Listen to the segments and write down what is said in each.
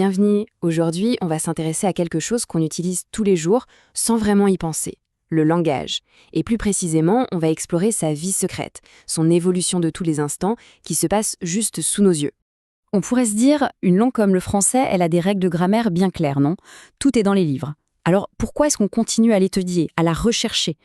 bienvenue. Aujourd'hui, on va s'intéresser à quelque chose qu'on utilise tous les jours sans vraiment y penser, le langage. Et plus précisément, on va explorer sa vie secrète, son évolution de tous les instants qui se passe juste sous nos yeux. On pourrait se dire, une langue comme le français, elle a des règles de grammaire bien claires, non? Tout est dans les livres. Alors pourquoi est-ce qu'on continue à l'étudier, à la rechercher?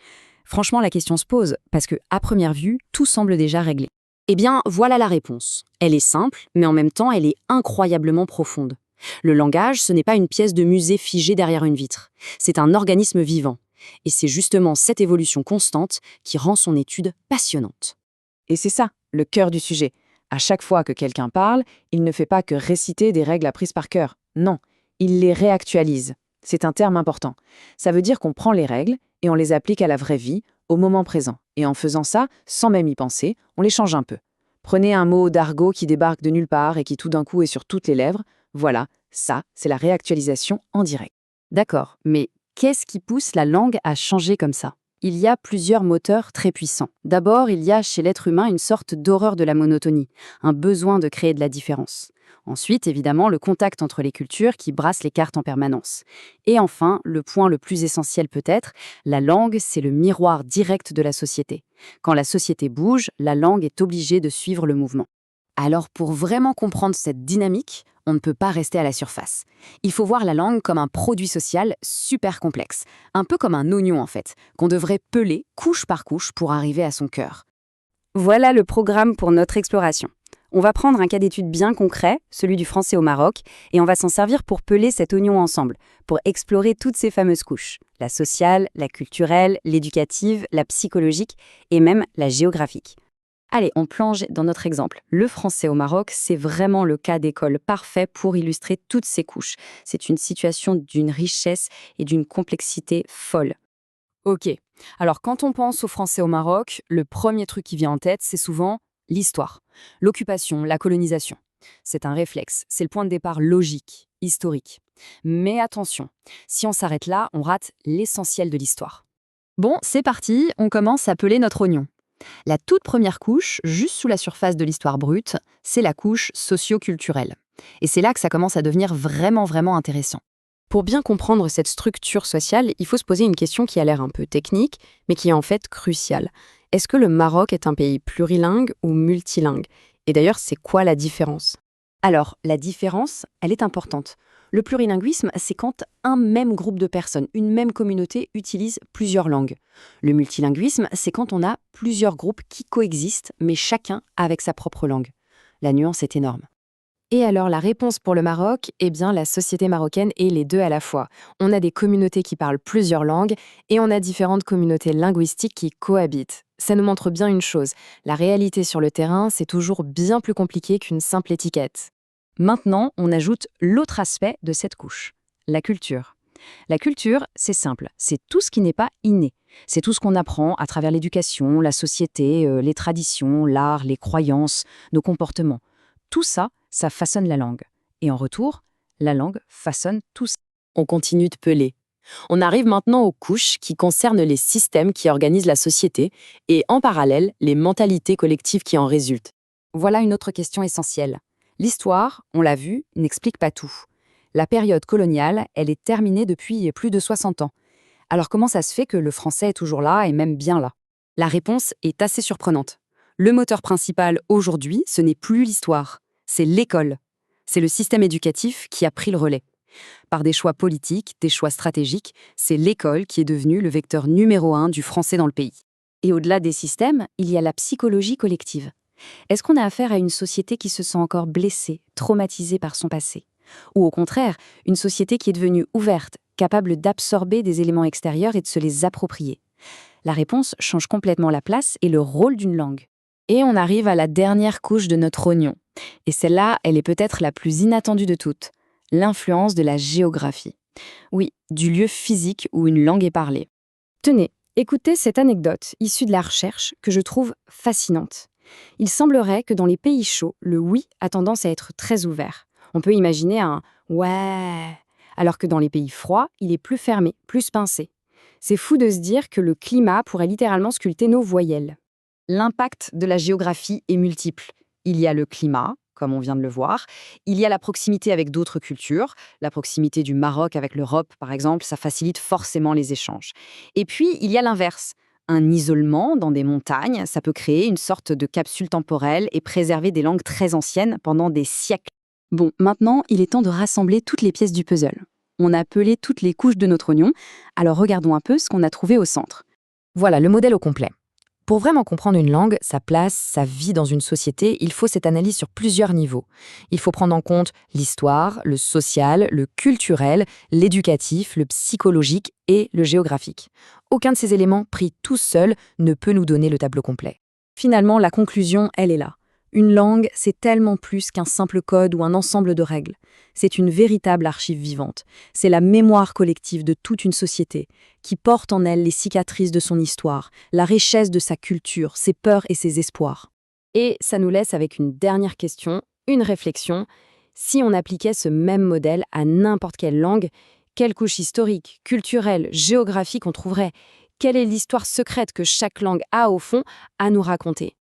Franchement, la question se pose, parce que, à première vue, tout semble déjà réglé. Eh bien, voilà la réponse. Elle est simple, mais en même temps, elle est incroyablement profonde. Le langage, ce n'est pas une pièce de musée figée derrière une vitre. C'est un organisme vivant. Et c'est justement cette évolution constante qui rend son étude passionnante. Et c'est ça, le cœur du sujet. À chaque fois que quelqu'un parle, il ne fait pas que réciter des règles apprises par cœur. Non, il les réactualise. C'est un terme important. Ça veut dire qu'on prend les règles et on les applique à la vraie vie, au moment présent. Et en faisant ça, sans même y penser, on les change un peu. Prenez un mot d'argot qui débarque de nulle part et qui tout d'un coup est sur toutes les lèvres. Voilà, ça, c'est la réactualisation en direct. D'accord, mais qu'est-ce qui pousse la langue à changer comme ça? Il y a plusieurs moteurs très puissants. D'abord, il y a chez l'être humain une sorte d'horreur de la monotonie, un besoin de créer de la différence. Ensuite, évidemment, le contact entre les cultures qui brasse les cartes en permanence. Et enfin, le point le plus essentiel peut-être, la langue, c'est le miroir direct de la société. Quand la société bouge, la langue est obligée de suivre le mouvement. Alors, pour vraiment comprendre cette dynamique, on ne peut pas rester à la surface. Il faut voir la langue comme un produit social super complexe, un peu comme un oignon en fait, qu'on devrait peler couche par couche pour arriver à son cœur. Voilà le programme pour notre exploration. On va prendre un cas d'étude bien concret, celui du français au Maroc, et on va s'en servir pour peler cet oignon ensemble, pour explorer toutes ces fameuses couches, la sociale, la culturelle, l'éducative, la psychologique et même la géographique. Allez, on plonge dans notre exemple. Le français au Maroc, c'est vraiment le cas d'école parfait pour illustrer toutes ces couches. C'est une situation d'une richesse et d'une complexité folle. Ok, alors quand on pense au français au Maroc, le premier truc qui vient en tête, c'est souvent l'histoire, l'occupation, la colonisation. C'est un réflexe, c'est le point de départ logique, historique. Mais attention, si on s'arrête là, on rate l'essentiel de l'histoire. Bon, c'est parti, on commence à peler notre oignon. La toute première couche, juste sous la surface de l'histoire brute, c'est la couche socio-culturelle. Et c'est là que ça commence à devenir vraiment intéressant. Pour bien comprendre cette structure sociale, il faut se poser une question qui a l'air un peu technique, mais qui est en fait cruciale. Est-ce que le Maroc est un pays plurilingue ou multilingue? Et d'ailleurs, c'est quoi la différence? Alors, la différence, elle est importante. Le plurilinguisme, c'est quand un même groupe de personnes, une même communauté utilise plusieurs langues. Le multilinguisme, c'est quand on a plusieurs groupes qui coexistent, mais chacun avec sa propre langue. La nuance est énorme. Et alors, la réponse pour le Maroc, eh bien, la société marocaine est les deux à la fois. On a des communautés qui parlent plusieurs langues et on a différentes communautés linguistiques qui cohabitent. Ça nous montre bien une chose, la réalité sur le terrain, c'est toujours bien plus compliqué qu'une simple étiquette. Maintenant, on ajoute l'autre aspect de cette couche, la culture. La culture, c'est simple, c'est tout ce qui n'est pas inné. C'est tout ce qu'on apprend à travers l'éducation, la société, les traditions, l'art, les croyances, nos comportements. Tout ça, ça façonne la langue. Et en retour, la langue façonne tout ça. On continue de peler. On arrive maintenant aux couches qui concernent les systèmes qui organisent la société et, en parallèle, les mentalités collectives qui en résultent. Voilà une autre question essentielle. L'histoire, on l'a vu, n'explique pas tout. La période coloniale, elle est terminée depuis plus de 60 ans. Alors comment ça se fait que le français est toujours là et même bien là? La réponse est assez surprenante. Le moteur principal aujourd'hui, ce n'est plus l'histoire, c'est l'école. C'est le système éducatif qui a pris le relais. Par des choix politiques, des choix stratégiques, c'est l'école qui est devenue le vecteur numéro 1 du français dans le pays. Et au-delà des systèmes, il y a la psychologie collective. Est-ce qu'on a affaire à une société qui se sent encore blessée, traumatisée par son passé? Ou au contraire, une société qui est devenue ouverte, capable d'absorber des éléments extérieurs et de se les approprier? La réponse change complètement la place et le rôle d'une langue. Et on arrive à la dernière couche de notre oignon. Et celle-là, elle est peut-être la plus inattendue de toutes, l'influence de la géographie. Oui, du lieu physique où une langue est parlée. Tenez, écoutez cette anecdote issue de la recherche que je trouve fascinante. Il semblerait que dans les pays chauds, le oui a tendance à être très ouvert. On peut imaginer un ouais, alors que dans les pays froids, il est plus fermé, plus pincé. C'est fou de se dire que le climat pourrait littéralement sculpter nos voyelles. L'impact de la géographie est multiple. Il y a le climat, comme on vient de le voir. Il y a la proximité avec d'autres cultures. La proximité du Maroc avec l'Europe, par exemple, ça facilite forcément les échanges. Et puis, il y a l'inverse. Un isolement dans des montagnes, ça peut créer une sorte de capsule temporelle et préserver des langues très anciennes pendant des siècles. Bon, maintenant, il est temps de rassembler toutes les pièces du puzzle. On a pelé toutes les couches de notre oignon, alors regardons un peu ce qu'on a trouvé au centre. Voilà le modèle au complet. Pour vraiment comprendre une langue, sa place, sa vie dans une société, il faut cette analyse sur plusieurs niveaux. Il faut prendre en compte l'histoire, le social, le culturel, l'éducatif, le psychologique et le géographique. Aucun de ces éléments pris tout seul ne peut nous donner le tableau complet. Finalement, la conclusion, elle est là. Une langue, c'est tellement plus qu'un simple code ou un ensemble de règles. C'est une véritable archive vivante. C'est la mémoire collective de toute une société, qui porte en elle les cicatrices de son histoire, la richesse de sa culture, ses peurs et ses espoirs. Et ça nous laisse avec une dernière question, une réflexion. Si on appliquait ce même modèle à n'importe quelle langue, quelle couche historique, culturelle, géographique on trouverait? Quelle est l'histoire secrète que chaque langue a, au fond, à nous raconter?